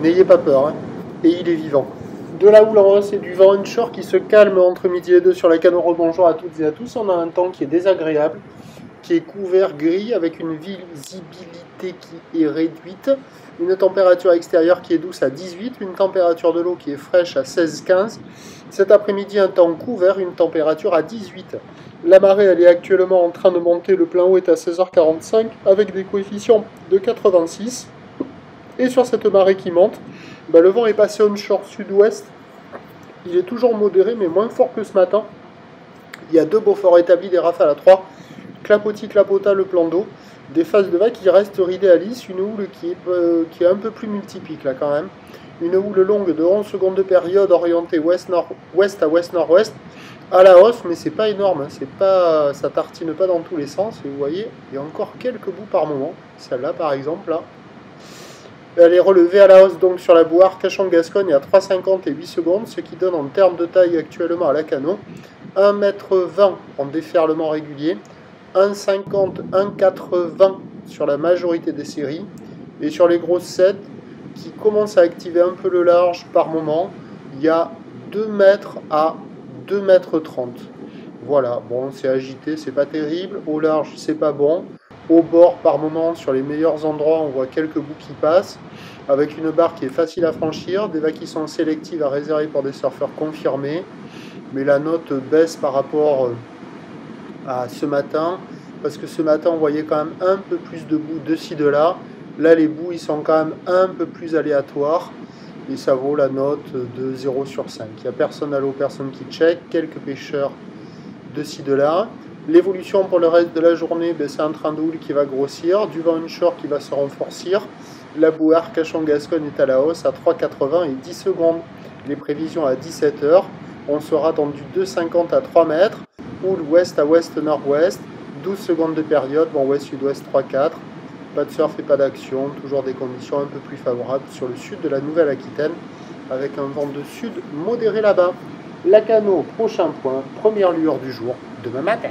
N'ayez pas peur, hein. Et il est vivant. De la houle en hausse et du vent onshore qui se calme entre midi et 2 sur la Cano. Bonjour à toutes et à tous. On a un temps qui est désagréable, qui est couvert gris avec une visibilité qui est réduite, une température extérieure qui est douce à 18, une température de l'eau qui est fraîche à 16-15. Cet après-midi, un temps couvert, une température à 18. La marée, elle est actuellement en train de monter, le plein haut est à 16h45 avec des coefficients de 86. Et sur cette marée qui monte, le vent est passé onshore sud-ouest. Il est toujours modéré mais moins fort que ce matin. Il y a 2 Beaufort établis, des rafales à 3. Clapotis, clapota le plan d'eau. Des phases de vagues qui restent idéalistes. Une houle qui est un peu plus multipique là quand même. Une houle longue de 11 secondes de période orientée ouest-nord-ouest à ouest-nord-ouest. À la hausse, mais c'est pas énorme. Ça tartine pas dans tous les sens. Et vous voyez, il y a encore quelques bouts par moment. Celle-là par exemple là. Elle est relevée à la hausse donc sur la Bouarque Cachan-Gascogne à 3,50 et 8 secondes, ce qui donne en termes de taille actuellement à la Cano 1,20 m en déferlement régulier, 1,50 m, 1,80 m sur la majorité des séries, et sur les grosses 7 qui commencent à activer un peu le large par moment, il y a 2 mètres à 2,30 m. Voilà, bon c'est agité, c'est pas terrible, au large c'est pas bon. Au bord, par moment, sur les meilleurs endroits, on voit quelques bouts qui passent, avec une barre qui est facile à franchir, des vagues qui sont sélectives à réserver pour des surfeurs confirmés, mais la note baisse par rapport à ce matin, parce que ce matin, on voyait quand même un peu plus de bouts de ci, de là. Là, les bouts, ils sont quand même un peu plus aléatoires, et ça vaut la note de 0 sur 5. Il n'y a personne à l'eau, personne qui check, quelques pêcheurs de ci, de là. L'évolution pour le reste de la journée, c'est un train de houle qui va grossir, du vent onshore qui va se renforcer. La Bouarque Cachan-Gascogne est à la hausse à 3,80 et 10 secondes. Les prévisions à 17h, on sera dans du 2,50 à 3 mètres. Houle ouest à ouest-nord-ouest, 12 secondes de période, vent ouest-sud-ouest 3,4. Pas de surf et pas d'action, toujours des conditions un peu plus favorables sur le sud de la Nouvelle-Aquitaine, avec un vent de sud modéré là-bas. La Cano, prochain point, première lueur du jour, demain matin.